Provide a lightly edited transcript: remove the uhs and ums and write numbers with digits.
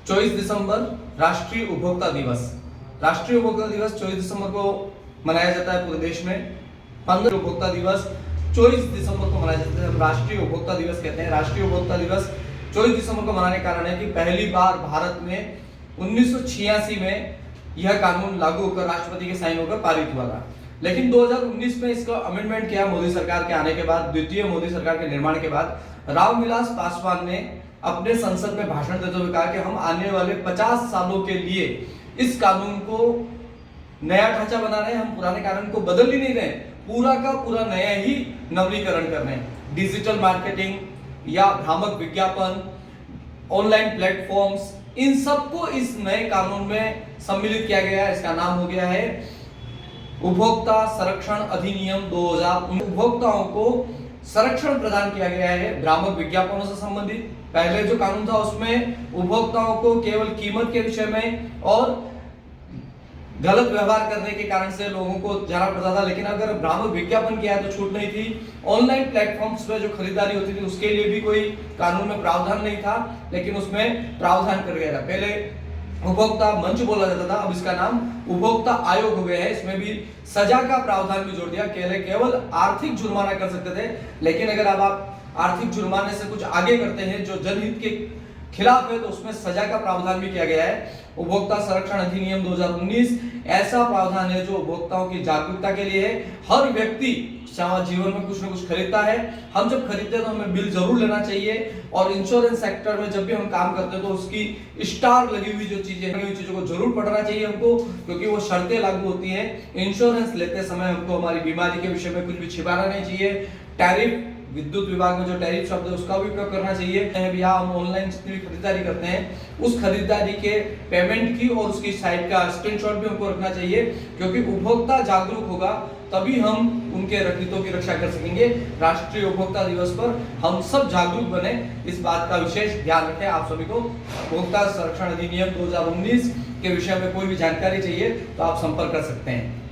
24 दिसंबर राष्ट्रीय उपभोक्ता दिवस। राष्ट्रीय उपभोक्ता दिवस 24 दिसंबर को मनाया जाता है पूरे देश में। 15 उपभोक्ता दिवस 24 दिसंबर को मनाया जाता है। हम राष्ट्रीय उपभोक्ता दिवस कहते हैं। राष्ट्रीय उपभोक्ता दिवस 24 दिसंबर को मनाने का कारण है कि पहली बार भारत में 1986 में यह कानून लागू होकर राष्ट्रपति के साइन होकर पारित हुआ था। लेकिन 2019 में इसका अमेंडमेंट किया मोदी सरकार के आने के बाद, द्वितीय मोदी सरकार के निर्माण के बाद। रामविलास पासवान ने अपने संसद में भाषण देते हुए कहा कि हम आने वाले 50 सालों के लिए इस कानून को नया ढांचा बना रहे हैं, हम पुराने कानून को बदल ही नहीं रहे, पूरा का पूरा नया ही नवीनीकरण कर रहे हैं। डिजिटल मार्केटिंग या भ्रामक विज्ञापन, ऑनलाइन प्लेटफॉर्म्स, इन सबको इस नए कानून में सम्मिलित किया गया है। इसका नाम हो गया है उपभोक्ता संरक्षण अधिनियम 2019। उपभोक्ताओं को संरक्षण प्रदान किया गया है भ्रामक विज्ञापनों से संबंधित। पहले जो कानून था उसमें उपभोक्ताओं को केवल कीमत के विषय में और गलत व्यवहार करने के कारण से लोगों को जाना पड़ता था, लेकिन अगर भ्रामक विज्ञापन किया तो छूट नहीं थी। ऑनलाइन प्लेटफॉर्म्स पे जो खरीदारी होती थी उसके लिए भी कोई कानून में प्रावधान नहीं था, लेकिन उसमें प्रावधान कर गया था। पहले उपभोक्ता मंच बोला जाता था, अब इसका नाम उपभोक्ता आयोग हो गया है। इसमें भी सजा का प्रावधान भी जोड़ दिया। केवल आर्थिक जुर्माना कर सकते थे, लेकिन अगर अब आप आर्थिक जुर्माने से कुछ आगे करते हैं जो जनहित के खिलाफ है तो उसमें सजा का प्रावधान भी किया गया है। उपभोक्ता संरक्षण अधिनियम 2019 ऐसा प्रावधान है जो उपभोक्ताओं की जागरूकता के लिए है। हर व्यक्ति जीवन में कुछ न कुछ खरीदता है, हम जब खरीदते हैं तो हमें बिल जरूर लेना चाहिए। और इंश्योरेंस सेक्टर में जब भी हम काम करते हैं तो उसकी स्टार लगी हुई जो चीजों को जरूर पढ़ना चाहिए हमको, क्योंकि वो शर्तें लागू होती हैं। इंश्योरेंस लेते समय हमको हमारी बीमारी के विषय में कुछ भी छिपाना नहीं चाहिए। टैरिफ, विद्युत विभाग में जो टैरिफ शब्द है उसका भी उपयोग करना चाहिए। या हम ऑनलाइन जितनी भी खरीदारी करते हैं उस खरीदारी के पेमेंट की और उसकी साइट का स्क्रीनशॉट भी हमको रखना चाहिए, क्योंकि उपभोक्ता जागरूक होगा तभी हम उनके हितों की रक्षा कर सकेंगे। राष्ट्रीय उपभोक्ता दिवस पर हम सब जागरूक बने, इस बात का विशेष ध्यान रखें। आप सभी को उपभोक्ता संरक्षण अधिनियम 2019 के विषय में कोई भी जानकारी चाहिए तो आप संपर्क कर सकते हैं।